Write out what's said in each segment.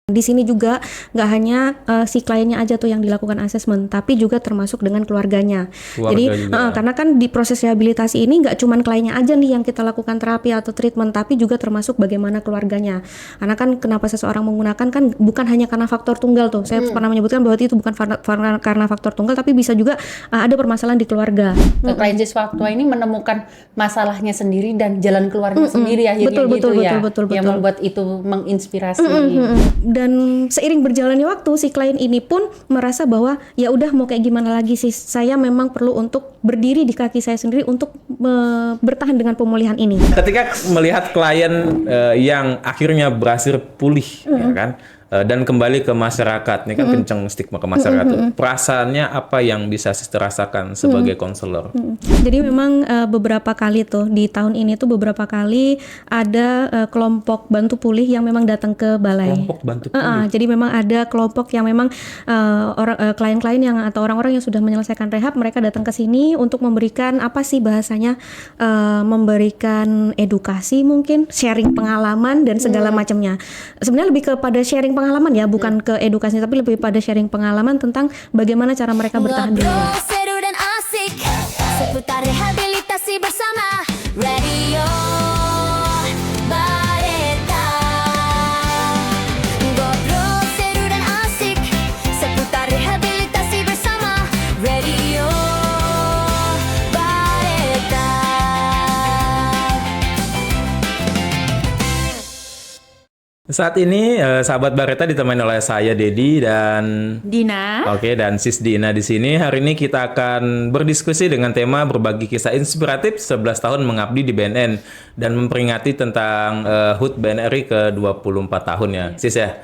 Di sini juga nggak hanya si kliennya aja tuh yang dilakukan asesmen, tapi juga termasuk dengan keluarganya. Jadi Keluarga juga. karena kan di proses rehabilitasi ini nggak cuman kliennya aja nih yang kita lakukan terapi atau treatment, tapi juga termasuk bagaimana keluarganya. Karena kan kenapa seseorang menggunakan kan bukan hanya karena faktor tunggal tuh. Saya pernah menyebutkan bahwa itu bukan karena faktor tunggal, tapi bisa juga ada permasalahan di keluarga. Klien siswa tua ini menemukan masalahnya sendiri dan jalan keluarnya sendiri akhirnya Betul. yang membuat itu menginspirasi. Dan seiring berjalannya waktu si klien ini pun merasa bahwa ya udah mau kayak gimana lagi sih, saya memang perlu untuk berdiri di kaki saya sendiri untuk bertahan dengan pemulihan ini. Ketika melihat klien yang akhirnya berhasil pulih, ya kan, dan kembali ke masyarakat, ini kan kenceng stigma ke masyarakat. Perasaannya apa yang bisa Sister rasakan sebagai konselor? Jadi memang beberapa kali tuh di tahun ini tuh beberapa kali ada kelompok bantu pulih yang memang datang ke balai. Kelompok bantu pulih. Jadi memang ada kelompok yang memang klien-klien yang atau orang-orang yang sudah menyelesaikan rehab, mereka datang ke sini untuk memberikan apa sih bahasanya, memberikan edukasi mungkin, sharing pengalaman dan segala macamnya. Sebenarnya lebih kepada sharing pengalaman ya, bukan ke edukasi, tapi lebih pada sharing pengalaman tentang bagaimana cara mereka bertahan di luar. Ngobrol seru dan asik seputar rehabilitasi bersama Radio Bareta. Ngobrol seru dan asik seputar rehabilitasi bersama Radio Bareta. Saat ini sahabat Bareta ditemani oleh saya Dedi dan Dina. Oke, dan Sis Dina di sini. Hari ini kita akan berdiskusi dengan tema berbagi kisah inspiratif 11 tahun mengabdi di BNN dan memperingati tentang HUT BNRI ke-24 tahun ya, Sis ya.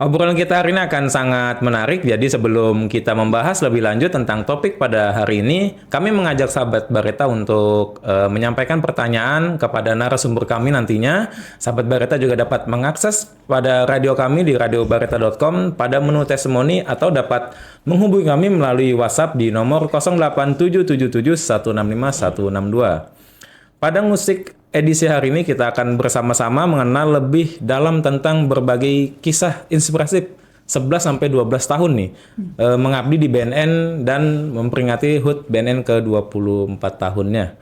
Obrolan kita hari ini akan sangat menarik. Jadi sebelum kita membahas lebih lanjut tentang topik pada hari ini, kami mengajak sahabat Bareta untuk menyampaikan pertanyaan kepada narasumber kami nantinya. Sahabat Bareta juga dapat mengakses pada radio kami di radiobareta.com pada menu testimoni atau dapat menghubungi kami melalui WhatsApp di nomor 08777165162. Pada musik edisi hari ini kita akan bersama-sama mengenal lebih dalam tentang berbagai kisah inspiratif 11-12 tahun nih mengabdi di BNN dan memperingati HUT BNN ke-24 tahunnya.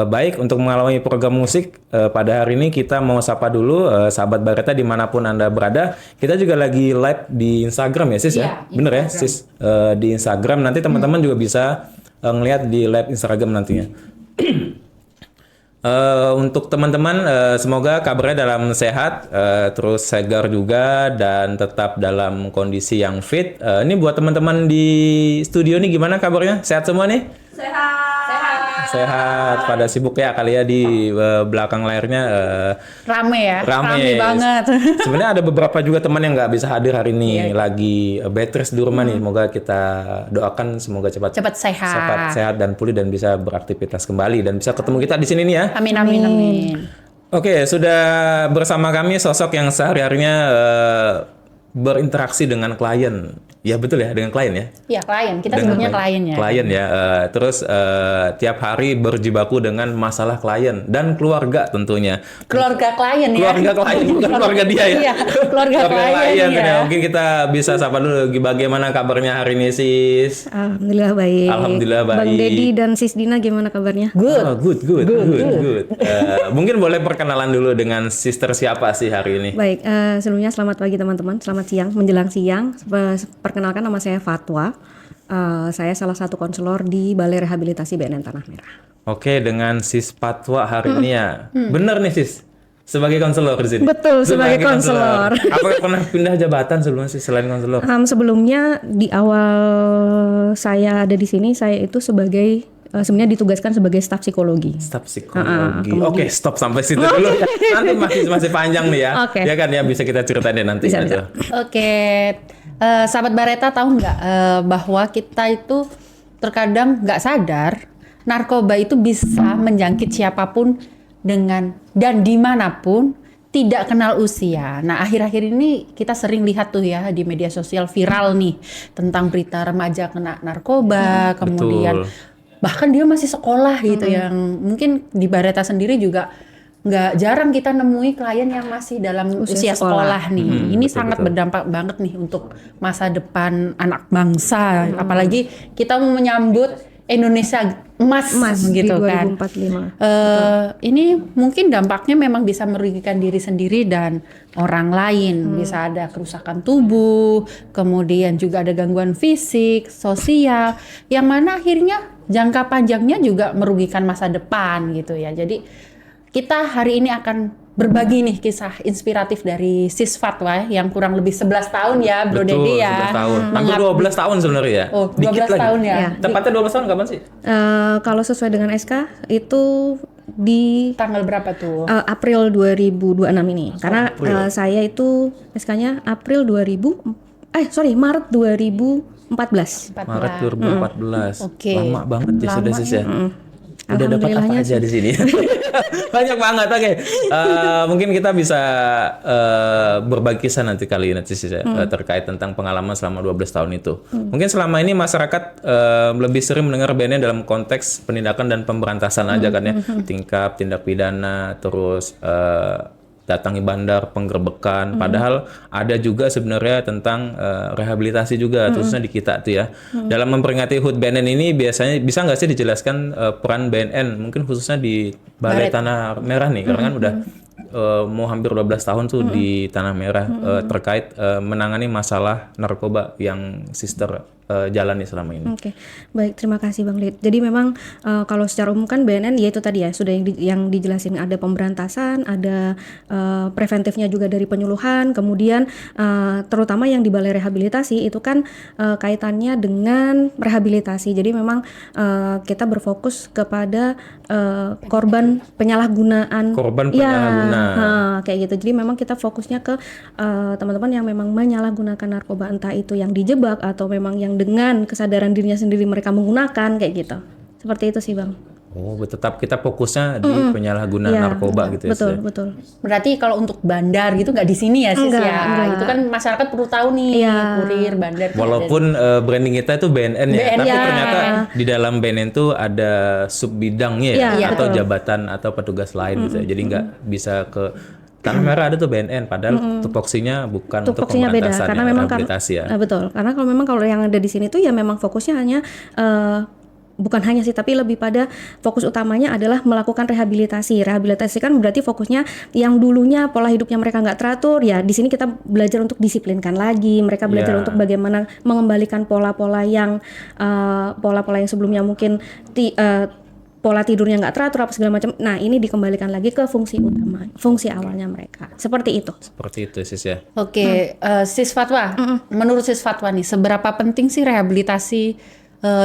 Baik, untuk mengalami program musik pada hari ini kita mau sapa dulu sahabat Bareta dimanapun Anda berada. Kita juga lagi live di Instagram ya Sis ya? Bener ya Sis? Di Instagram, nanti teman-teman juga bisa ngelihat di live Instagram nantinya. Untuk teman-teman semoga kabarnya dalam sehat, terus segar juga dan tetap dalam kondisi yang fit. Ini buat teman-teman di studio nih gimana kabarnya? Sehat semua nih? Sehat. Pada sibuk ya kali ya di belakang layarnya. Rame ya? Rame banget. Sebenarnya ada beberapa juga teman yang nggak bisa hadir hari ini, lagi bed rest di rumah nih. Semoga kita doakan semoga cepat sehat dan pulih dan bisa beraktivitas kembali dan bisa ketemu kita di sini nih ya. Amin. Oke, sudah bersama kami sosok yang sehari-harinya berinteraksi dengan klien. Ya betul ya, dengan klien ya. Iya, klien. Kita sebutnya klien ya. Klien ya. Terus tiap hari berjibaku dengan masalah klien dan keluarga tentunya. Keluarga klien ya. Keluarga klien, bukan keluarga dia ya. Iya, keluarga klien ya. Mungkin kita bisa sapa dulu bagaimana kabarnya hari ini Sis. Alhamdulillah baik. Alhamdulillah baik. Bang Dedi dan Sis Dina gimana kabarnya? Good. Mungkin boleh perkenalan dulu dengan sister siapa sih hari ini? Baik, sebelumnya selamat pagi teman-teman, selamat siang, menjelang siang. Perkenalkan nama saya Fatwa. Saya salah satu konselor di Balai Rehabilitasi BNN Tanah Merah. Oke, dengan Sis Fatwa hari ini ya. Bener nih Sis, sebagai konselor di sini. Betul, sebagai konselor. Apakah pernah pindah jabatan sebelumnya sih selain konselor? Sebelumnya di awal saya ada di sini, saya itu sebagai sebenarnya ditugaskan sebagai staf psikologi. Staf psikologi. Oke, stop sampai situ dulu. Nanti masih panjang nih ya. Oke. Ya kan ya, bisa kita ceritain deh nanti. Bisa. Oke. Sahabat Bareta tahu nggak bahwa kita itu terkadang nggak sadar narkoba itu bisa menjangkit siapapun dengan dan dimanapun, tidak kenal usia. Nah, akhir-akhir ini kita sering lihat tuh ya di media sosial viral nih tentang berita remaja kena narkoba, kemudian bahkan dia masih sekolah gitu, yang mungkin di Bareta sendiri juga nggak jarang kita nemui klien yang masih dalam usia sekolah nih. Ini sangat berdampak banget nih untuk masa depan anak bangsa. Apalagi kita mau menyambut Indonesia emas gitu di kan. 2045. Ini mungkin dampaknya memang bisa merugikan diri sendiri dan orang lain. Bisa ada kerusakan tubuh, kemudian juga ada gangguan fisik, sosial, yang mana akhirnya jangka panjangnya juga merugikan masa depan gitu ya. Jadi kita hari ini akan berbagi nih kisah inspiratif dari Sis Fatwa yang kurang lebih 11 tahun ya Bro Betul, Dedi ya. 11 tahun. Hampir 12 tahun sebenarnya ya. Oh, 12 Dikit tahun lagi. ya. Ya. Tepatnya 12 tahun kapan sih? Kalau sesuai dengan SK itu di Tanggal berapa tuh? April 2026 ini. Karena saya itu SK-nya Maret 2014. Maret 2014. Oke. Lama banget ya sudah Sis ya. Udah dapat apa Alhamdulillahnya aja di sini? Banyak banget. Oke. Mungkin kita bisa berbagi kisah nanti kali ini Sis ya, terkait tentang pengalaman selama 12 tahun itu. Mungkin selama ini masyarakat lebih sering mendengar BNN dalam konteks penindakan dan pemberantasan aja kan ya. Tingkap, tindak pidana, terus datangi bandar, penggerbekan. Padahal ada juga sebenarnya tentang rehabilitasi juga, khususnya di kita tuh ya. Dalam memperingati HUT BNN ini biasanya bisa nggak sih dijelaskan peran BNN, mungkin khususnya di Balai Tanah Merah nih, karena kan udah mau hampir 12 tahun tuh di Tanah Merah terkait menangani masalah narkoba yang sister jalani selama ini. Oke, baik, terima kasih Bang Lid. Jadi memang kalau secara umum kan BNN ya itu tadi ya sudah yang dijelasin, ada pemberantasan, ada preventifnya juga dari penyuluhan, kemudian terutama yang di balai rehabilitasi itu kan kaitannya dengan rehabilitasi. Jadi memang kita berfokus kepada korban penyalahgunaan. Korban penyalahgunaan. Ya, kayak gitu. Jadi memang kita fokusnya ke teman-teman yang memang menyalahgunakan narkoba, entah itu yang dijebak atau memang yang dengan kesadaran dirinya sendiri mereka menggunakan kayak gitu. Seperti itu sih Bang. Oh, tetap kita fokusnya di penyalahgunaan narkoba gitu ya. Betul, Sis, ya? betul. Berarti kalau untuk bandar gitu nggak di sini ya Sis Enggak, ya. enggak. Itu kan masyarakat perlu tahu nih, Iya. kurir, bandar. Walaupun branding kita itu BNN ya, BNN, tapi ya. ternyata di dalam BNN itu ada sub bidangnya ya, Iya, atau betul. jabatan atau petugas lain gitu ya. Jadi nggak bisa ke Tanah Merah ada tuh BNN, padahal tupoksinya bukan untuk Tupoksinya beda pemberantasan karena ya, memang rehabilitasi ya. betul. Karena kalau yang ada di sini tuh ya memang fokusnya hanya bukan hanya sih, tapi lebih pada fokus utamanya adalah melakukan rehabilitasi. Rehabilitasi kan berarti fokusnya yang dulunya pola hidupnya mereka nggak teratur, ya di sini kita belajar untuk disiplinkan lagi. Mereka belajar Ya. untuk bagaimana mengembalikan pola-pola yang sebelumnya mungkin pola tidurnya nggak teratur apa segala macam. Nah ini dikembalikan lagi ke fungsi utama, fungsi awalnya mereka. Seperti itu. Seperti itu Sis ya. Oke, Sis Fatwa, menurut Sis Fatwa nih, seberapa penting sih rehabilitasi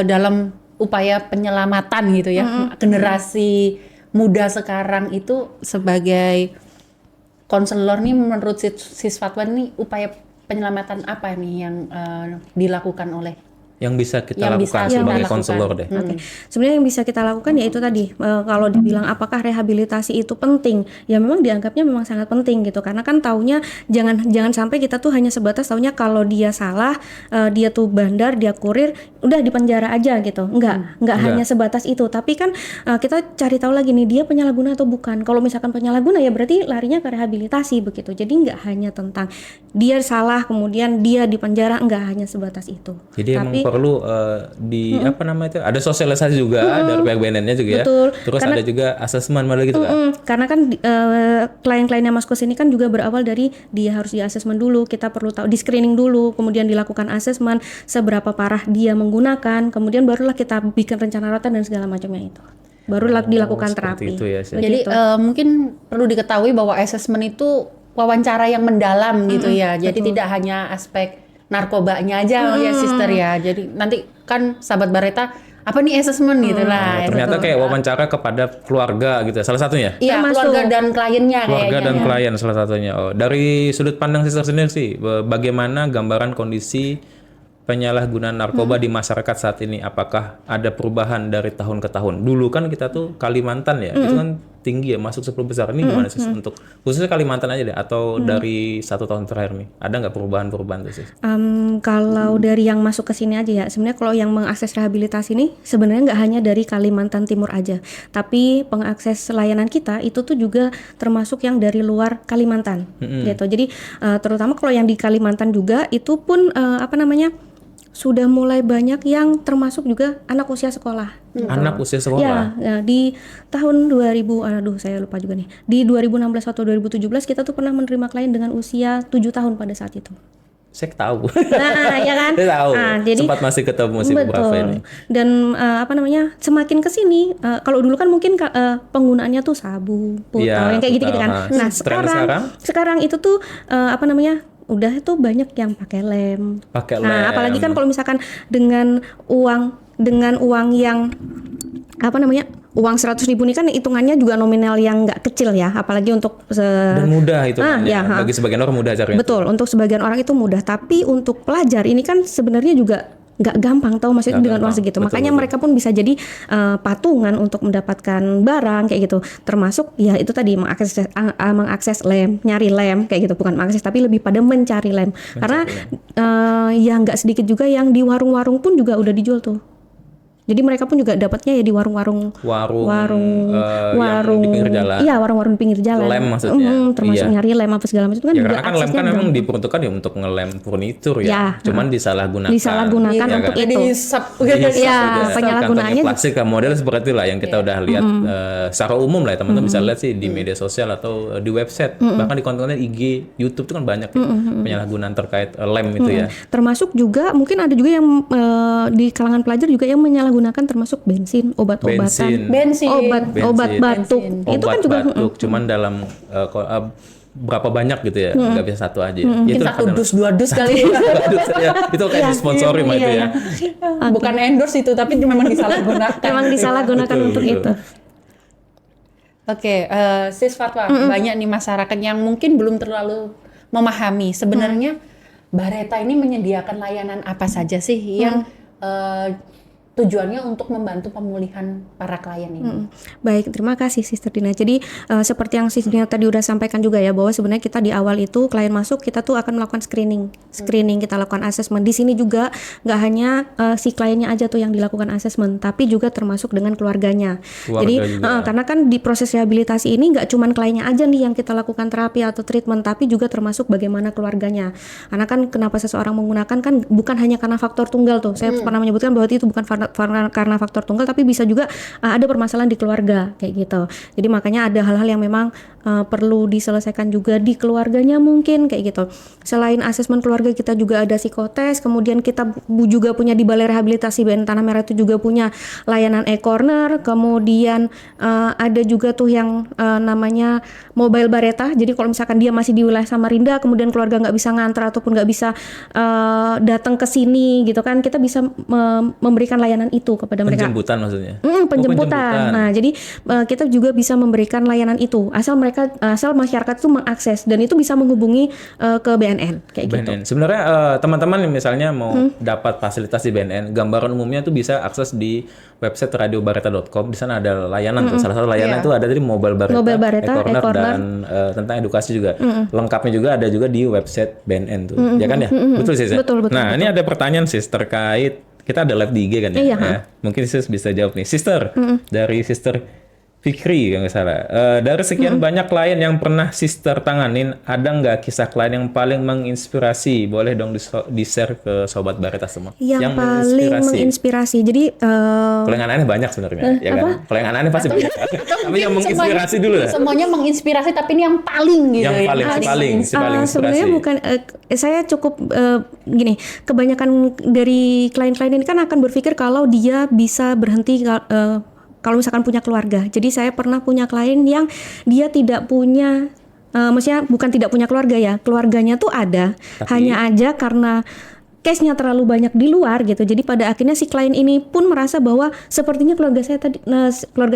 dalam upaya penyelamatan gitu ya, generasi muda sekarang itu sebagai konselor nih, menurut Sis Fatwa nih upaya penyelamatan apa nih yang dilakukan oleh Yang bisa kita Yang lakukan bisa sebagai kita konselor lakukan. deh. Oke, sebenarnya yang bisa kita lakukan ya itu tadi, kalau dibilang apakah rehabilitasi itu penting, ya memang dianggapnya memang sangat penting gitu, karena kan taunya jangan sampai kita tuh hanya sebatas taunya kalau dia salah, dia tuh bandar, dia kurir, udah di penjara aja gitu, enggak hanya sebatas itu, tapi kan kita cari tahu lagi nih dia penyalahguna atau bukan. Kalau misalkan penyalahguna ya berarti larinya ke rehabilitasi begitu, jadi enggak hanya tentang dia salah kemudian dia di penjara, enggak hanya sebatas itu. Jadi Tapi emang perlu apa namanya itu, ada sosialisasi juga dari pihak BNN-nya juga Betul. ya. Terus ada juga asesmen malah gitu kan. Karena kan klien-kliennya Mas Kus ini kan juga berawal dari dia harus di asesmen dulu, kita perlu tahu, di screening dulu, kemudian dilakukan asesmen seberapa parah dia menggunakan, kemudian barulah kita bikin rencana rawatan dan segala macamnya itu. Barulah dilakukan seperti terapi. itu ya, Sis. Jadi Begitu. mungkin perlu diketahui bahwa asesmen itu wawancara yang mendalam gitu ya. Jadi tidak hanya aspek narkobanya aja ya Sister ya. Jadi nanti kan sahabat Bareta apa nih asesmen gitu lah. Ternyata kayak wawancara kepada keluarga gitu ya, salah satunya. Iya, Termasuk keluarga dan kliennya Keluarga kayaknya. dan klien salah satunya. Oh, dari sudut pandang Sister sendiri sih, bagaimana gambaran kondisi penyalahgunaan narkoba di masyarakat saat ini? Apakah ada perubahan dari tahun ke tahun? Dulu kan kita tuh Kalimantan ya, itu kan tinggi ya, masuk 10 besar. Ini gimana sih untuk khususnya Kalimantan aja deh, atau dari 1 tahun terakhir nih, ada nggak perubahan-perubahan tuh sih? Kalau dari yang masuk ke sini aja ya, sebenarnya kalau yang mengakses rehabilitasi ini sebenarnya nggak hanya dari Kalimantan Timur aja, tapi pengakses layanan kita itu tuh juga termasuk yang dari luar Kalimantan, gitu. Jadi terutama kalau yang di Kalimantan juga itu pun sudah mulai banyak yang termasuk juga anak usia sekolah. Anak usia sekolah? Ya, di tahun 2000, saya lupa juga nih. Di 2016 atau 2017 kita tuh pernah menerima klien dengan usia 7 tahun pada saat itu. Saya tahu. Nah, ya kan? Saya tahu. Jadi Sempat masih ketemu sih beberapa ini. Dan semakin ke sini, kalau dulu kan mungkin penggunaannya tuh sabu, putau, yang kayak gitu-gitu kan. Nah, sekarang itu tuh udah itu banyak yang pakai lem. Nah, apalagi kan kalau misalkan dengan uang yang uang 100.000 ini kan hitungannya juga nominal yang nggak kecil ya, apalagi untuk dan mudah itu bagi sebagian orang mudah caranya. Betul, untuk sebagian orang itu mudah, tapi untuk pelajar ini kan sebenarnya juga nggak gampang, tahu maksudnya dengan uang segitu. Makanya mereka pun bisa jadi patungan untuk mendapatkan barang kayak gitu. Termasuk ya itu tadi mengakses lem, nyari lem kayak gitu, bukan mengakses tapi lebih pada mencari lem. Karena ya nggak sedikit juga yang di warung-warung pun juga udah dijual tuh. Jadi mereka pun juga dapatnya ya di warung yang di pinggir jalan. Iya, warung-warung di pinggir jalan. Lem maksudnya. Termasuk nyari lem apa segala macam itu kan ya, juga karena kan lem kan memang diperuntukkan ya untuk ngelem furnitur ya. Cuman disalahgunakan. Disalahgunakan ya, untuk kan? itu. Penyalahgunaannya plastik model seperti itulah yang kita udah lihat secara umum lah ya, teman-teman bisa lihat sih di media sosial atau di website, bahkan di konten IG, YouTube itu kan banyak ya, penyalahgunaan terkait lem itu ya. Termasuk juga mungkin ada juga yang di kalangan pelajar juga yang menyalahgunakan termasuk bensin, obat-obatan, obat batuk. Itu kan juga batuk, cuman dalam berapa banyak gitu ya, nggak bisa satu aja. Mungkin satu dus, 2 dus kali. Itu kayak disponsori mah itu ya. Bukan endorse itu, tapi memang disalahgunakan. Memang disalahgunakan untuk itu. Oke, Sis Fatwa, banyak nih masyarakat yang mungkin belum terlalu memahami sebenarnya Bareta ini menyediakan layanan apa saja sih yang tujuannya untuk membantu pemulihan para klien ini. Baik, terima kasih Sister Dina. Jadi seperti yang Sister Dina tadi udah sampaikan juga ya, bahwa sebenarnya kita di awal itu klien masuk kita tuh akan melakukan screening, kita lakukan assessment. Di sini juga nggak hanya si kliennya aja tuh yang dilakukan assessment, tapi juga termasuk dengan keluarganya. Jadi karena kan di proses rehabilitasi ini nggak cuman kliennya aja nih yang kita lakukan terapi atau treatment, tapi juga termasuk bagaimana keluarganya. Karena kan kenapa seseorang menggunakan kan bukan hanya karena faktor tunggal tuh. Saya pernah menyebutkan bahwa itu bukan karena faktor tunggal, tapi bisa juga ada permasalahan di keluarga kayak gitu. Jadi makanya ada hal-hal yang memang perlu diselesaikan juga di keluarganya mungkin kayak gitu. Selain asesmen keluarga, kita juga ada psikotes, kemudian kita juga punya di Balai Rehabilitasi BNN Tanah Merah itu juga punya layanan e-corner, kemudian ada juga tuh yang namanya mobile Bareta. Jadi kalau misalkan dia masih di wilayah Samarinda, kemudian keluarga nggak bisa nganter ataupun nggak bisa datang ke sini gitu kan, kita bisa memberikan layanan itu kepada mereka. Penjemputan maksudnya? Penjemputan. Nah, jadi kita juga bisa memberikan layanan itu asal masyarakat itu mengakses, dan itu bisa menghubungi ke BNN kayak gitu. Sebenarnya teman-teman yang misalnya mau dapat fasilitas di BNN, gambaran umumnya tuh bisa akses di website radiobareta.com. Di sana ada layanan tuh. Salah satu layanan itu ada di mobile Bareta, e-corner dan tentang edukasi juga. Lengkapnya juga ada juga di website BNN tuh. Ya kan ya? Betul sih. Betul. Nah, ini ada pertanyaan Sis terkait, kita ada live di IG kan ya? Iya. Mungkin Sis bisa jawab nih. Sister, dari Sister Fikri kalau nggak salah. Dari sekian banyak klien yang pernah Sister tanganin, ada nggak kisah klien yang paling menginspirasi? Boleh dong di-share ke Sobat Bareta semua. Yang paling menginspirasi. Jadi klien aneh banyak sebenarnya, ya kan? Klien aneh pasti banyak. Tapi yang menginspirasi dulu lah. Semuanya menginspirasi, tapi ini yang paling gitu. Yang paling inspirasi. Sebenarnya bukan, saya cukup gini. Kebanyakan dari klien-klien ini kan akan berpikir kalau dia bisa berhenti kalau misalkan punya keluarga. Jadi saya pernah punya klien yang dia tidak punya, maksudnya bukan tidak punya keluarga ya, keluarganya tuh ada, hanya aja karena case-nya terlalu banyak di luar gitu. Jadi pada akhirnya si klien ini pun merasa bahwa sepertinya keluarga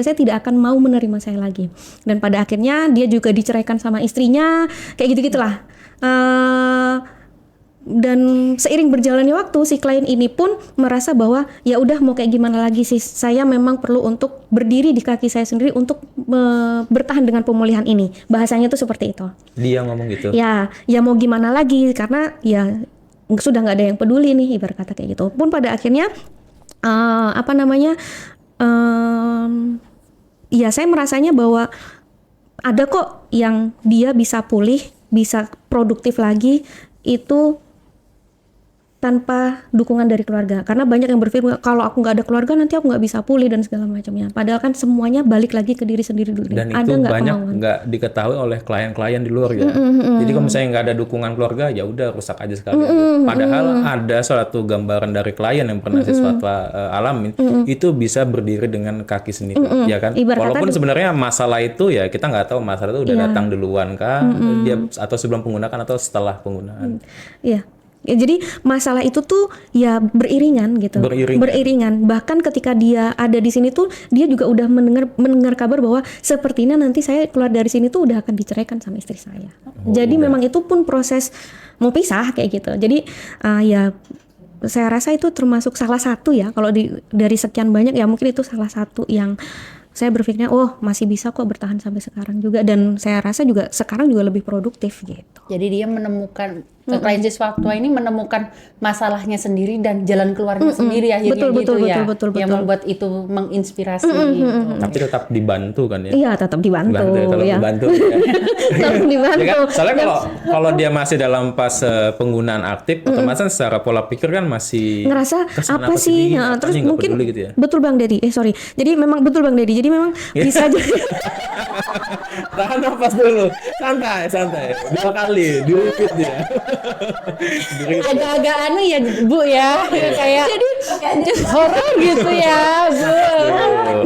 saya tidak akan mau menerima saya lagi. Dan pada akhirnya dia juga diceraikan sama istrinya, kayak gitu-gitulah. dan seiring berjalannya waktu si klien ini pun merasa bahwa ya udah mau kayak gimana lagi sih, saya memang perlu untuk berdiri di kaki saya sendiri untuk bertahan dengan pemulihan ini. Bahasanya tuh seperti itu. Dia ngomong gitu. Ya mau gimana lagi, karena ya sudah nggak ada yang peduli nih, ibarat kata kayak gitu. Pun pada akhirnya ya saya merasanya bahwa ada kok yang dia bisa pulih, bisa produktif lagi itu tanpa dukungan dari keluarga. Karena banyak yang berpikir kalau aku nggak ada keluarga nanti aku nggak bisa pulih dan segala macamnya. Padahal kan semuanya balik lagi ke diri sendiri dulu. Dan Ada itu nggak banyak kemauan? nggak diketahui oleh klien-klien di luar ya. Jadi kalau misalnya nggak ada dukungan keluarga, ya udah rusak aja sekali. Padahal ada suatu gambaran dari klien yang pernah siswa alamin, itu bisa berdiri dengan kaki sendiri, ya kan? Ibarat Walaupun kata sebenarnya masalah itu ya kita nggak tahu masalah itu udah datang duluan kah, dia atau sebelum penggunaan atau setelah penggunaan. Iya. Ya, jadi masalah itu tuh ya beriringan gitu. Beriringan. Bahkan ketika dia ada di sini tuh dia juga udah mendengar kabar bahwa sepertinya nanti saya keluar dari sini tuh udah akan diceraikan sama istri saya. Jadi memang itu pun proses mau pisah kayak gitu. Jadi ya saya rasa itu termasuk salah satu ya, kalau dari sekian banyak ya mungkin itu salah satu yang saya berpikirnya masih bisa kok bertahan sampai sekarang juga, dan saya rasa juga sekarang juga lebih produktif gitu. Jadi dia menemukan klien siswa tua ini menemukan masalahnya sendiri dan jalan keluarnya sendiri akhirnya betul. Yang membuat itu menginspirasi. Tapi tetap dibantu kan ya? Iya, tetap dibantu. Dibantu ya. Tetap dibantu. Ya kan? Soalnya kalau dia masih dalam fase penggunaan aktif, otomatis secara pola pikir kan masih ngerasa kesana apa sih? Nah, Terus mungkin gitu ya? betul Bang Dedi. Sorry. Jadi memang betul Bang Dedi. Jadi memang bisa jadi tahan nafas dulu, santai 2 kali di repeat dia. Agak-agak aneh ya Bu ya, kayak jadi horor gitu ya Bu.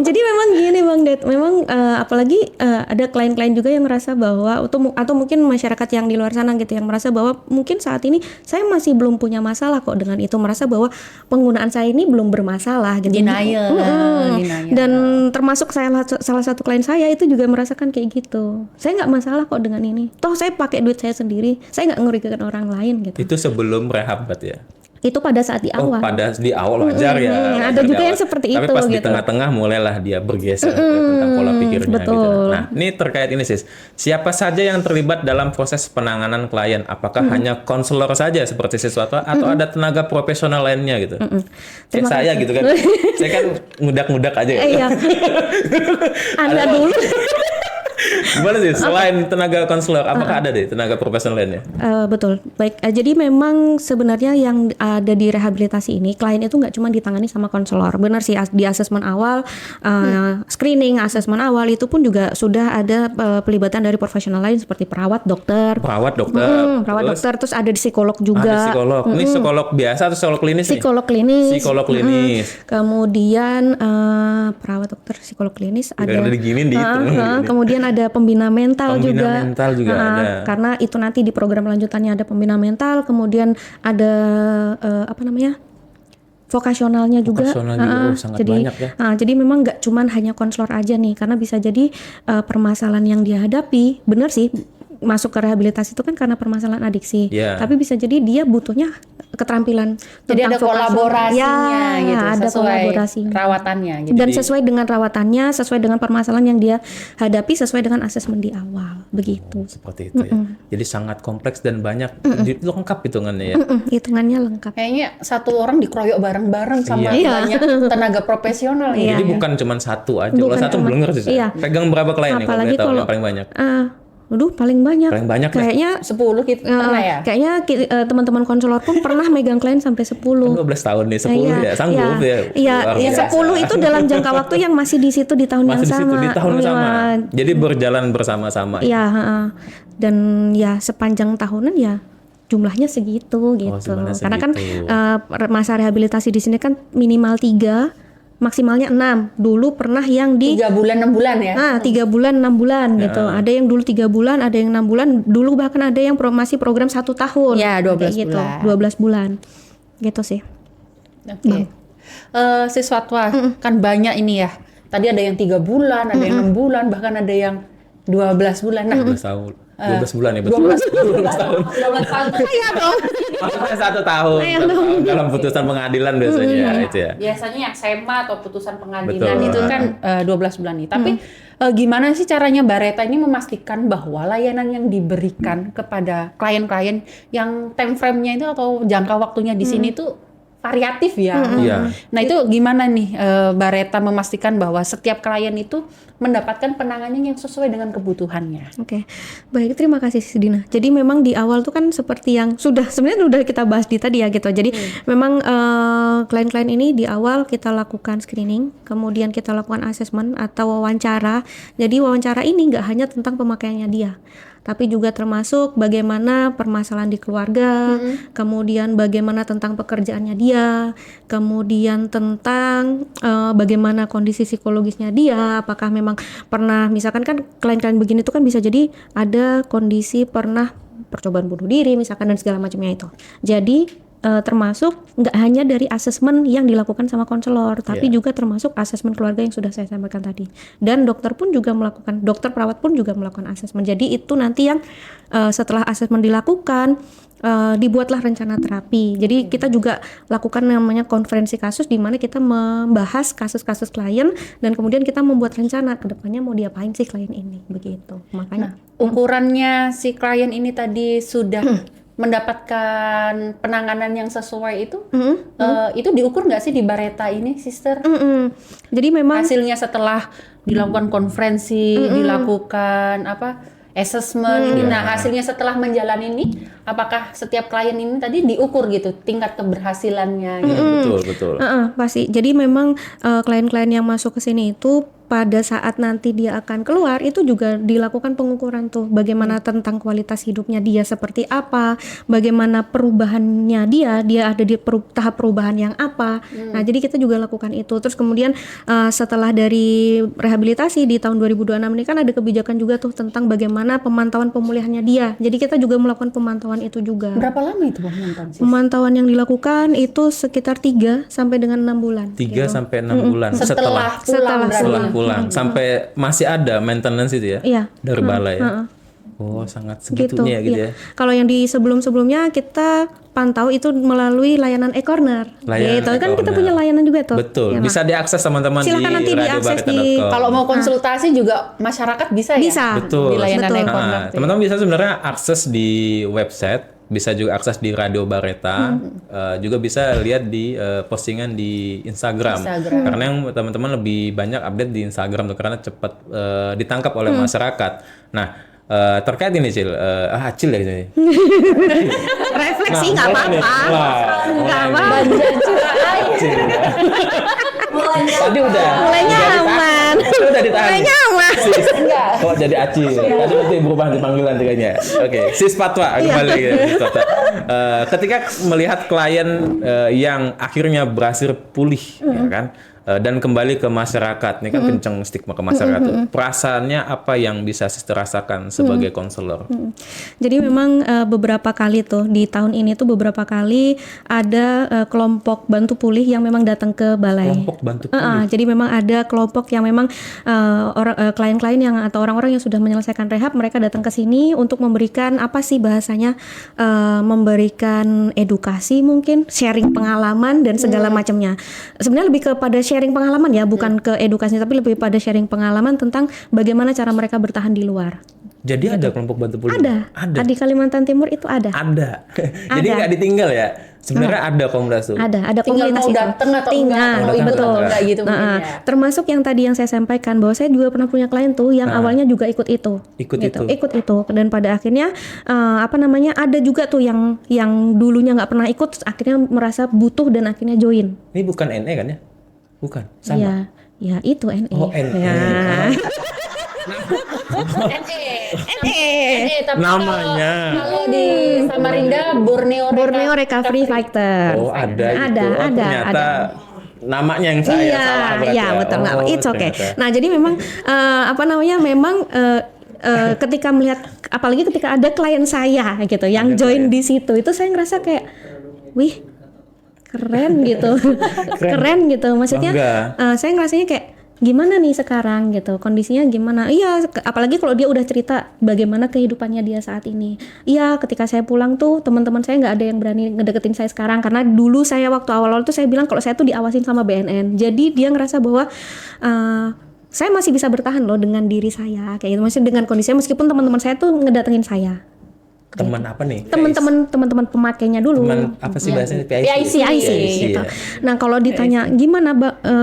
Jadi memang gini Bang Ded, memang apalagi ada klien-klien juga yang merasa bahwa atau mungkin masyarakat yang di luar sana gitu yang merasa bahwa mungkin saat ini saya masih belum punya masalah kok dengan itu, merasa bahwa penggunaan saya ini belum bermasalah gitu. Denial. Dan termasuk salah satu klien saya itu juga merasakan kayak gitu. Saya nggak masalah kok dengan ini. Toh saya pakai duit saya sendiri. Saya nggak merugikan orang lain gitu. Itu sebelum rehab berarti ya? Itu pada saat di awal. Pada di awal wajar ya. Ada juga yang seperti Tapi itu. pas di gitu. tengah-tengah mulailah dia bergeser tentang pola pikirnya betul. gitu. Nah, ini terkait ini Sis. Siapa saja yang terlibat dalam proses penanganan klien? Apakah hanya konselor saja seperti siswa atau ada tenaga profesional lainnya gitu? Kayak saya gitu kan. Saya kan ngudak-ngudak aja ya. Iya. Anda dulu. Gimana sih selain tenaga konselor, apakah ada deh tenaga profesional lainnya? Betul. Baik. Jadi memang sebenarnya yang ada di rehabilitasi ini klien itu nggak cuma ditangani sama konselor. Benar sih, di asesmen awal, screening, asesmen awal itu pun juga sudah ada pelibatan dari profesional lain seperti perawat, dokter. Perawat dokter, Terus ada psikolog juga. Ada psikolog. Ini psikolog biasa atau psikolog klinis? Psikolog klinis. Psikolog klinis. Kemudian perawat, dokter, psikolog klinis ada. Diginin dihitung. Kemudian ada pembina mental juga. Pembina mental juga ada. Karena itu nanti di program lanjutannya ada pembina mental, kemudian ada vokasionalnya juga. Sangat jadi, banyak ya. Jadi memang nggak cuman hanya konselor aja nih, karena bisa jadi permasalahan yang dia hadapi, benar sih masuk ke rehabilitasi itu kan karena permasalahan adiksi. Tapi bisa jadi dia butuhnya keterampilan. Jadi ada kolaborasinya gitu, ada sesuai kolaborasinya. Rawatannya gitu. Dan sesuai dengan rawatannya, sesuai dengan permasalahan yang dia hadapi, sesuai dengan asesmen di awal, begitu. Seperti itu ya. Jadi sangat kompleks dan banyak, lengkap hitungannya ya. Hitungannya lengkap. Kayaknya satu orang dikeroyok bareng-bareng sama banyak tenaga profesional ya. Jadi bukan cuma satu aja. Kalau satu belum ngerti. Pegang berapa klien nih kalau boleh tahu yang paling banyak? Paling banyak. Paling banyak kayaknya 10 gitu pernah ya? Kayaknya teman-teman konselor pun pernah megang klien sampai 10. 12 tahun nih, 10 ya, sanggup ya. Iya, 10 itu dalam jangka waktu yang masih di situ di tahun yang sama. Di tahun sama. Jadi berjalan bersama-sama. Iya, dan ya sepanjang tahunan ya jumlahnya segitu gitu. Karena kan masa rehabilitasi di sini kan minimal 3, maksimalnya 6. Dulu pernah yang di 3 bulan 6 bulan ya. 3 bulan 6 bulan gitu. Ada yang dulu 3 bulan, ada yang 6 bulan. Dulu bahkan ada yang masih program 1 tahun. Ya, 12 gitu. bulan. 12 bulan. Gitu sih. Oke. Siswa tua kan banyak ini ya. Tadi ada yang 3 bulan, ada yang 6 bulan, bahkan ada yang 12 bulan. Nah, 12 bulan ya, betul. 12 tahun. 12 tahun. Iya dong. Maksudnya 1 tahun Iya dong. dalam putusan pengadilan biasanya itu ya. Biasanya yang SEMA atau putusan pengadilan Betul. itu kan 12 bulan nih. Tapi gimana sih caranya Mbak Reta ini memastikan bahwa layanan yang diberikan kepada klien-klien yang time frame-nya itu atau jangka waktunya di sini tuh variatif ya. Iya. Nah itu gimana nih Mbak Reta memastikan bahwa setiap klien itu mendapatkan penanganan yang sesuai dengan kebutuhannya. Oke, baik, terima kasih Sis Dina. Jadi memang di awal tuh kan seperti yang sebenarnya udah kita bahas di tadi ya gitu. Jadi memang klien-klien ini di awal kita lakukan screening, kemudian kita lakukan asesmen atau wawancara. Jadi wawancara ini nggak hanya tentang pemakaiannya dia, tapi juga termasuk bagaimana permasalahan di keluarga, kemudian bagaimana tentang pekerjaannya dia, kemudian tentang bagaimana kondisi psikologisnya dia, apakah memang pernah, misalkan kan klien-klien begini tuh kan bisa jadi ada kondisi pernah percobaan bunuh diri misalkan dan segala macamnya itu. Jadi termasuk nggak hanya dari asesmen yang dilakukan sama konselor, tapi juga termasuk asesmen keluarga yang sudah saya sampaikan tadi. Dan dokter pun juga melakukan, dokter perawat pun juga melakukan asesmen. Jadi itu nanti yang setelah asesmen dilakukan, dibuatlah rencana terapi. Jadi kita juga lakukan namanya konferensi kasus di mana kita membahas kasus-kasus klien dan kemudian kita membuat rencana ke depannya mau diapain sih klien ini, begitu. Makanya Ukurannya si klien ini tadi sudah mendapatkan penanganan yang sesuai itu diukur nggak sih di Bareta ini, Sister? jadi memang Hasilnya setelah dilakukan konferensi, dilakukan assessment. Nah, hasilnya setelah menjalani ini, apakah setiap klien ini tadi diukur gitu tingkat keberhasilannya? Gitu? Betul. pasti. Jadi memang klien-klien yang masuk ke sini itu pada saat nanti dia akan keluar itu juga dilakukan pengukuran tuh bagaimana tentang kualitas hidupnya dia seperti apa, bagaimana perubahannya dia ada di tahap perubahan yang apa. Nah, jadi kita juga lakukan itu. Terus kemudian setelah dari rehabilitasi di tahun 2026 ini kan ada kebijakan juga tuh tentang bagaimana pemantauan pemulihannya dia. Jadi kita juga melakukan pemantauan itu juga. Berapa lama itu pemantauan, Sis? Pemantauan yang dilakukan itu sekitar 3 sampai dengan 6 bulan. 3 sampai 6 bulan Setelah setelah pulang sampai masih ada maintenance itu ya? Iya. Dari balai ya? Oh, sangat segitunya gitu ya. Kalau yang di sebelum-sebelumnya kita pantau itu melalui layanan e-corner. Layanan Gitu kan kita e-corner. punya layanan juga tuh. Betul. Ya, bisa diakses teman-teman di Silakan nanti diakses di- radiobarita.com. Kalau mau konsultasi juga masyarakat bisa ya? Bisa. Betul. Di layanan Betul. e-corner. Nah, teman-teman bisa sebenarnya akses di website, bisa juga akses di Radio Bareta, juga bisa lihat di postingan di Instagram. Karena yang teman-teman lebih banyak update di Instagram tuh karena cepat ditangkap oleh masyarakat. Nah, terkait ini Cil, Cil ya ini. Refleksi nggak mulai nih. apa-apa. Nggak apa-apa. Cil. Tadi udah. Mulainya ditahan. aman. Udah ditahan. Mulainya aman. Sis. Kok jadi Acil? Tadi nanti berubah di panggilan kayaknya. Oke, Sis Patwa kembali ke Sis Patwa. Ketika melihat klien yang akhirnya berhasil pulih, ya kan, dan kembali ke masyarakat, ini kan kenceng stigma ke masyarakat tuh. Perasaannya apa yang bisa Sis rasakan sebagai konselor? Jadi memang beberapa kali tuh di tahun ini tuh beberapa kali ada kelompok bantu pulih yang memang datang ke balai. Kelompok bantu pulih. Jadi memang ada kelompok yang memang klien-klien yang atau orang-orang yang sudah menyelesaikan rehab, mereka datang ke sini untuk memberikan apa sih bahasanya, memberikan edukasi mungkin, sharing pengalaman dan segala macamnya. Sebenarnya lebih kepada sharing pengalaman ya, bukan ke edukasi, tapi lebih pada sharing pengalaman tentang bagaimana cara mereka bertahan di luar. Jadi ada kelompok bantu pulih? Ada. Di Kalimantan Timur itu ada. Ada. Jadi nggak ditinggal ya? Sebenarnya ada komunitas tuh. Ada Tinggal komunitas mau itu. datang atau Tinggal, enggak, mau ikut betul. atau enggak gitu mungkin ya. Termasuk yang tadi yang saya sampaikan bahwa saya juga pernah punya klien tuh yang awalnya juga ikut itu. Ikut gitu. itu. Ikut itu dan pada akhirnya ada juga tuh yang dulunya nggak pernah ikut terus akhirnya merasa butuh dan akhirnya join. Ini bukan NE kan ya? Bukan. Sama. Iya, ya itu NE. Oh, NE. Ya. Tapi Namanya. kalau di Samarinda Borneo Recovery Fighter. Oh, ada itu. Ada, Oh, ada, ternyata ada. namanya yang saya salah berarti. Iya, betul. Nggak, Oh, it's okay. ternyata. Nah, jadi memang memang ketika melihat, apalagi ketika ada klien saya gitu yang join di situ, itu saya ngerasa kayak, wih, keren gitu, keren gitu. Maksudnya, Bangga. saya ngerasanya kayak gimana nih sekarang gitu, kondisinya gimana. Iya, apalagi kalau dia udah cerita bagaimana kehidupannya dia saat ini. Iya, ketika saya pulang tuh teman-teman saya nggak ada yang berani ngedeketin saya sekarang, karena dulu saya waktu awal-awal tuh saya bilang kalau saya tuh diawasin sama BNN. Jadi dia ngerasa bahwa saya masih bisa bertahan loh dengan diri saya kayak gitu, maksudnya dengan kondisinya, meskipun teman-teman saya tuh ngedatengin saya. Teman apa nih? Teman-teman pemakainya dulu. Teman apa sih bahasanya? PIC. PIC gitu. Nah, kalau ditanya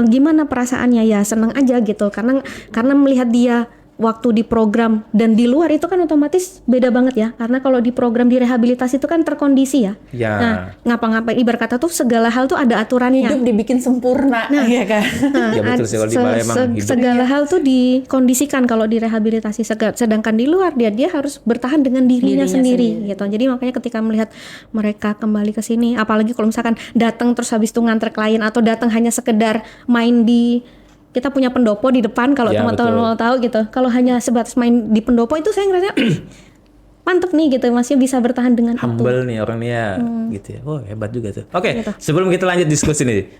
gimana perasaannya, ya senang aja gitu, karena melihat dia waktu di program dan di luar itu kan otomatis beda banget ya, karena kalau di program di rehabilitasi itu kan terkondisi ya. Ya. Nah, ngapa-ngapain ibarat kata tuh segala hal tuh ada aturannya. Hidup dibikin sempurna, ya kan? Ya betul sih, kalau di Balai emang hidup. segala hal tuh dikondisikan kalau di rehabilitasi, sedangkan di luar dia harus bertahan dengan dirinya sendiri gitu. Jadi makanya ketika melihat mereka kembali ke sini, apalagi kalau misalkan datang terus habis itu nganter klien, atau datang hanya sekedar main di, kita punya pendopo di depan kalau Ya, teman-teman betul. mau tahu gitu. Kalau hanya sebatas main di pendopo itu saya ngerasa mantep nih gitu, masih bisa bertahan dengan itu. Humble nih orang nih ya, gitu ya. Oh, hebat juga tuh. Oke, sebelum kita lanjut diskusi nih,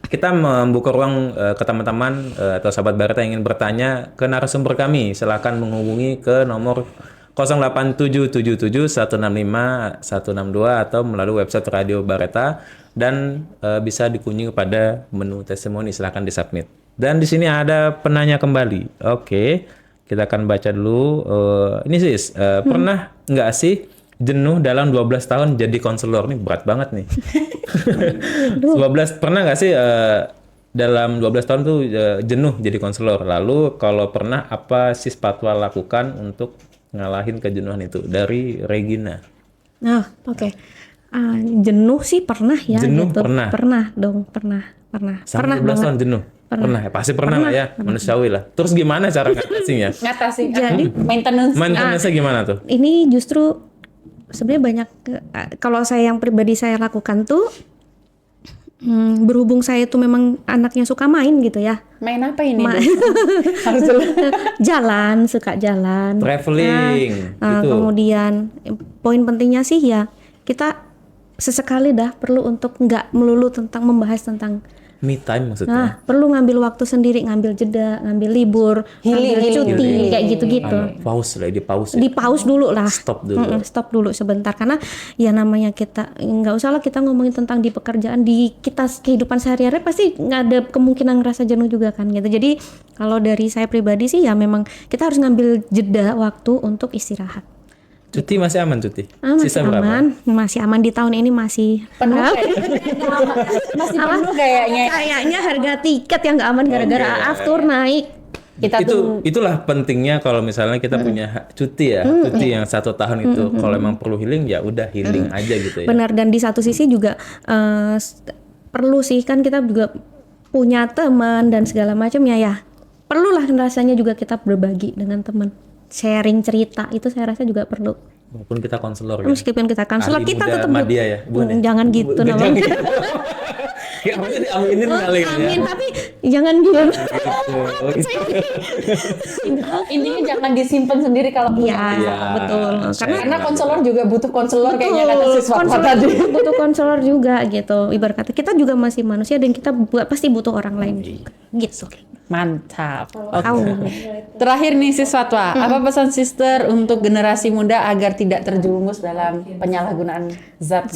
kita membuka ruang ke teman-teman atau sahabat Bareta yang ingin bertanya ke narasumber kami. Silakan menghubungi ke nomor 08777165 162 atau melalui website Radio Bareta, dan bisa dikunjungi pada menu testimoni. Silakan disubmit. Dan di sini ada penanya kembali. Oke, kita akan baca dulu. Ini sis, pernah nggak sih jenuh dalam 12 tahun jadi konselor? Nih berat banget nih. 12 pernah nggak sih dalam 12 tahun tuh jenuh jadi konselor? Lalu kalau pernah, apa sis Patwa lakukan untuk ngalahin kejenuhan itu? Dari Regina. Nah, oke. Jenuh sih pernah ya. Jenuh gitu. pernah? Pernah dong, pernah. Sampai 12 tahun jenuh? Pernah ya? Pasti pernah lah ya, manusiawi lah. Terus gimana cara ngatasinya? Ngatasin Jadi maintenance. Gimana tuh? ini justru sebenarnya banyak, kalau saya yang pribadi saya lakukan tuh, berhubung saya itu memang anaknya suka main gitu ya. Main apa ini? Harus dulu. Jalan, suka jalan. Traveling, gitu. Kemudian poin pentingnya sih ya, kita sesekali dah perlu untuk nggak melulu tentang membahas tentang, Me time maksudnya. nah, perlu ngambil waktu sendiri, ngambil jeda, ngambil libur, ngambil cuti, kayak gitu-gitu. Pause lah, di pause. Di pause dulu lah. Stop dulu. Stop dulu sebentar, karena ya namanya kita, nggak usah lah kita ngomongin tentang di pekerjaan, di kita kehidupan sehari-hari pasti nggak ada kemungkinan ngerasa jenuh juga kan gitu. Jadi kalau dari saya pribadi sih ya memang kita harus ngambil jeda waktu untuk istirahat. Cuti masih aman cuti? Masih Sisa berapa? masih aman di tahun ini, masih Penuh masih penuh kayaknya. kayaknya harga tiket yang nggak aman gara-gara aftur naik. Kita Itulah pentingnya kalau misalnya kita punya cuti ya, cuti yang 1 tahun itu. Kalau emang perlu healing ya udah healing aja gitu ya. Benar, dan di satu sisi juga perlu sih, kan kita juga punya teman dan segala macamnya ya. Perlulah rasanya juga kita berbagi dengan teman. Sharing cerita itu saya rasa juga perlu. Walaupun kita konselor ya. Meskipun kita konselor, Ahli kita muda tetap Madia ya, bukan ya? jangan gitu Jangan namanya. gitu. Ya maksudnya diaminin kali ya. Amin, tapi jangan gitu. intinya jangan disimpan sendiri kalau punya. Iya, betul. Karena konselor juga butuh konselor kayaknya kata siswa konselor tadi. butuh konselor juga gitu. Ibarat kata kita juga masih manusia dan kita pasti butuh orang lain juga. Gitu. Mantap. Tahu. Terakhir nih siswa tua, apa pesan sister untuk generasi muda agar tidak terjerumus dalam penyalahgunaan zat?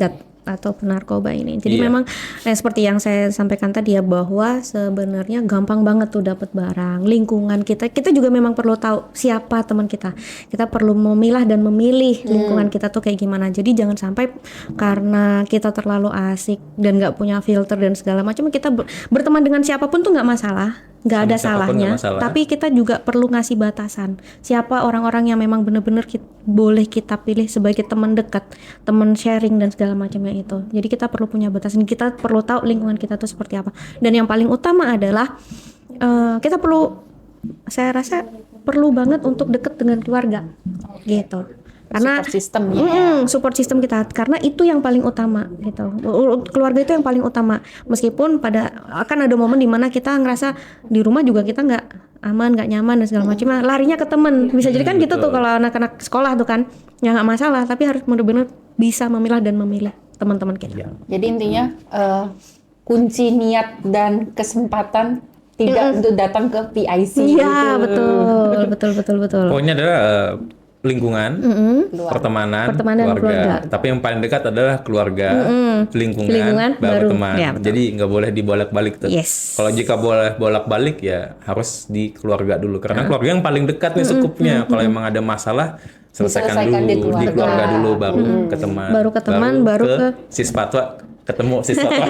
Atau penarkoba ini. Jadi Iya. memang seperti yang saya sampaikan tadi ya, bahwa sebenarnya gampang banget tuh dapat barang. Lingkungan kita juga memang perlu tahu siapa teman kita. Kita perlu memilah dan memilih lingkungan kita tuh kayak gimana. Jadi jangan sampai karena kita terlalu asik dan nggak punya filter dan segala macam, kita berteman dengan siapapun tuh nggak masalah. Nggak ada Sama siapapun salahnya, nggak masalah. tapi kita juga perlu ngasih batasan. Siapa orang-orang yang memang benar-benar boleh kita pilih sebagai teman dekat, teman sharing dan segala macamnya itu. Jadi kita perlu punya batasan. Kita perlu tahu lingkungan kita tuh seperti apa. Dan yang paling utama adalah kita perlu, saya rasa perlu banget untuk dekat dengan keluarga, gitu. Karena Support system-nya. support system kita, karena itu yang paling utama gitu. Keluarga itu yang paling utama. Meskipun akan ada momen dimana kita ngerasa di rumah juga kita nggak aman, nggak nyaman dan segala macam, larinya ke temen. Bisa jadi kan gitu tuh kalau anak-anak sekolah tuh kan, ya nggak masalah. Tapi harus benar-benar bisa memilah dan memilih teman-teman kita. Jadi intinya kunci niat dan kesempatan tidak untuk datang ke PIC Iya, gitu. betul. Pokoknya adalah lingkungan, pertemanan, Pertemanan, keluarga. Tapi yang paling dekat adalah keluarga, lingkungan, Lingkungan, baru baru. teman. Ya, betul. Jadi nggak boleh dibolak-balik tuh. Yes. Kalau jika boleh bolak-balik ya harus di keluarga dulu, karena keluarga yang paling dekat nih cukupnya. Kalau emang ada masalah selesaikan Diselesaikan dulu di di keluarga dulu, baru ke teman, Baru ke teman, baru ke si sepatwa, ketemu si sepatwa.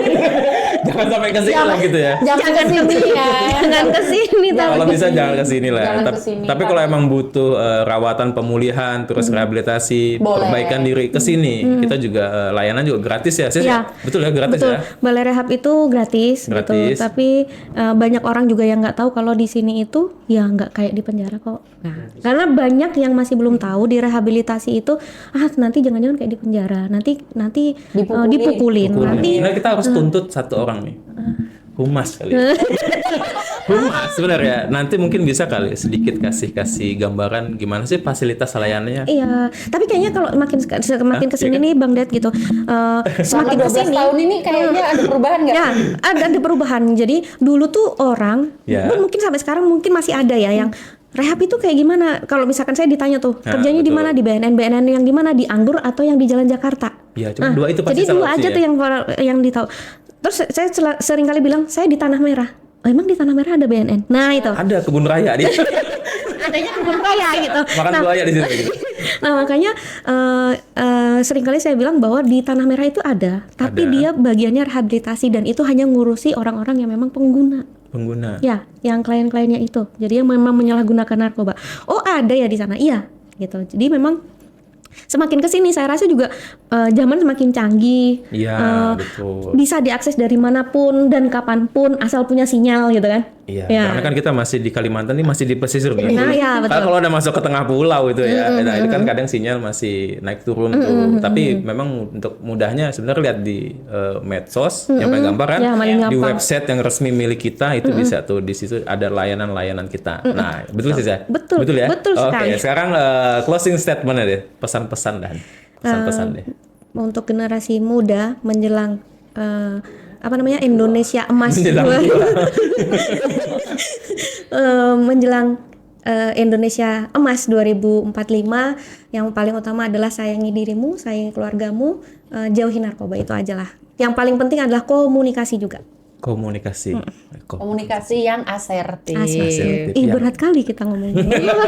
Jangan sampai ke sini lah gitu ya. Jangan ke sini ya. Jangan ke sini Kalau bisa jangan ke sini lah. Jangan Tapi, kesini, tapi kalau emang butuh rawatan pemulihan, terus rehabilitasi, Boleh. perbaikan diri ke sini, kita juga layanan juga gratis ya, Sis? Iya. Betul ya, gratis Betul. ya. Balai rehab itu gratis, Gratis. gitu. Tapi banyak orang juga yang nggak tahu kalau di sini itu ya nggak kayak di penjara kok. Nah, karena banyak yang masih belum tahu di rehabilitasi itu nanti jangan-jangan kayak di penjara, nanti dipukulin, nanti Nah, kita harus tuntut satu orang nih. Humas kali. Humas sebenarnya. Nanti mungkin bisa kali sedikit kasih gambaran gimana sih fasilitas layanannya. iya. Tapi kayaknya kalau makin kesini nih Bang Ded gitu, Selama semakin 12 kesini. tahun ini kayaknya ada perubahan nggak? Ya, ada perubahan. Jadi dulu tuh orang, Ya. mungkin sampai sekarang mungkin masih ada ya yang rehab itu kayak gimana? Kalau misalkan saya ditanya tuh, Nah, kerjanya di betul. mana? Di BNN yang di mana? Di Anggur atau yang di Jalan Jakarta? Iya, cuma dua itu pasti Jadi dua salah aja sih tuh ya. yang ditahu. Terus saya sering kali bilang, saya di Tanah Merah. Oh, emang di Tanah Merah ada BNN? Nah, itu. Ada kebun raya dia. Adanya kebun raya gitu. Makan buaya di sini gitu. Nah, makanya seringkali saya bilang bahwa di Tanah Merah itu ada, tapi Ada. dia bagiannya rehabilitasi dan itu hanya ngurusi orang-orang yang memang pengguna. Ya, yang klien-kliennya itu. Jadi yang memang menyalahgunakan narkoba. Oh, ada ya di sana. Iya, gitu. Jadi memang semakin kesini saya rasa juga zaman semakin canggih. Iya, betul. Bisa diakses dari manapun dan kapanpun asal punya sinyal gitu kan. Iya, Ya. karena kan kita masih di Kalimantan ini masih di pesisir. Nah, ya, betul. Kalau udah masuk ke tengah pulau itu ya, nah, itu kan kadang sinyal masih naik turun tuh. Tapi memang untuk mudahnya sebenarnya lihat di medsos yang paling gampang kan, Ya, paling di gampang. website yang resmi milik kita itu bisa tuh di situ ada layanan-layanan kita. Nah, betul sih ya? Betul, ya? betul sekali. Oke, sekarang closing statement deh, pesan-pesan dan pesan-pesan deh. Untuk generasi muda menjelang Indonesia emas Menjelang menjelang Indonesia emas 2045, yang paling utama adalah sayangi dirimu, sayangi keluargamu, jauhi narkoba, itu aja lah. Yang paling penting adalah komunikasi juga. Komunikasi. Komunikasi yang asertif. Asertif. Ih, Ya. berat kali kita ngomong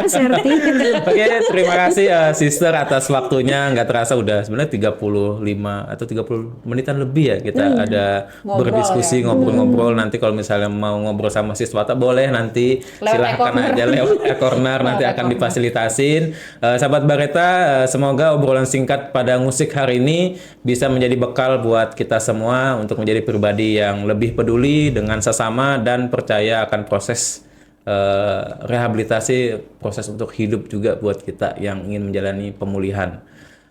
asertif. Oke, terima kasih Sister atas waktunya. Nggak terasa udah sebenarnya 35 atau 30 menitan lebih ya kita ada Ngobrol berdiskusi, ngobrol-ngobrol. Nanti kalau misalnya mau ngobrol sama Siswata boleh nanti silahkan e-corner. aja lewat e-corner nanti akan difasilitasin. Sahabat Bareta, semoga obrolan singkat pada musik hari ini bisa menjadi bekal buat kita semua untuk menjadi pribadi yang lebih peduli dengan sesama dan percaya akan proses rehabilitasi, proses untuk hidup juga buat kita yang ingin menjalani pemulihan.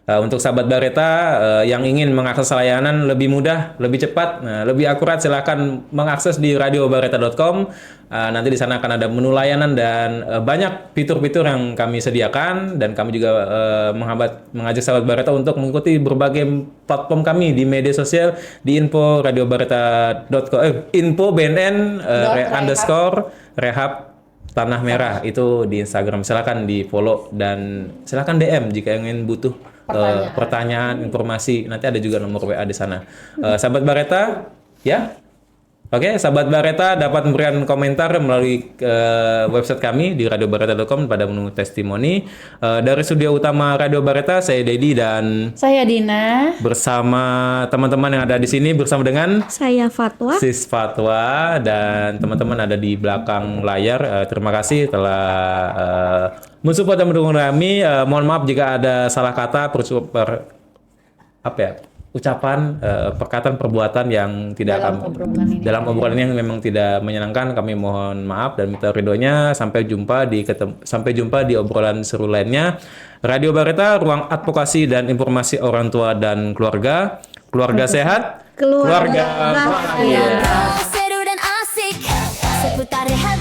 Untuk sahabat Bareta yang ingin mengakses layanan lebih mudah, lebih cepat, lebih akurat, silakan mengakses di radiobareta.com. Nanti di sana akan ada menu layanan dan banyak fitur-fitur yang kami sediakan, dan kami juga mengajak sahabat Bareta untuk mengikuti berbagai platform kami di media sosial di info radiobareta.com, info BNN _rehab Tanah Merah itu di Instagram. Silakan di follow dan silakan DM jika ingin butuh pertanyaan, informasi. Nanti ada juga nomor WA di sana. Sahabat Bareta, ya. Oke, sahabat Bareta dapat memberikan komentar melalui website kami di radiobareta.com pada menu testimoni. Dari studio utama Radio Bareta, saya Dedi dan Saya Dina. bersama teman-teman yang ada di sini bersama dengan Saya Fatwa. Sis Fatwa dan teman-teman ada di belakang layar. Terima kasih telah mensupport dan mendukung kami. Mohon maaf jika ada salah kata, ucapan, perkataan, perbuatan yang tidak dalam obrolan yang memang tidak menyenangkan. Kami mohon maaf dan minta ridhonya. Sampai jumpa di obrolan seru lainnya. Radio Bareta, ruang advokasi dan informasi orang tua dan keluarga. Keluarga sehat, keluarga bahagia. Seru dan asik seputar rehab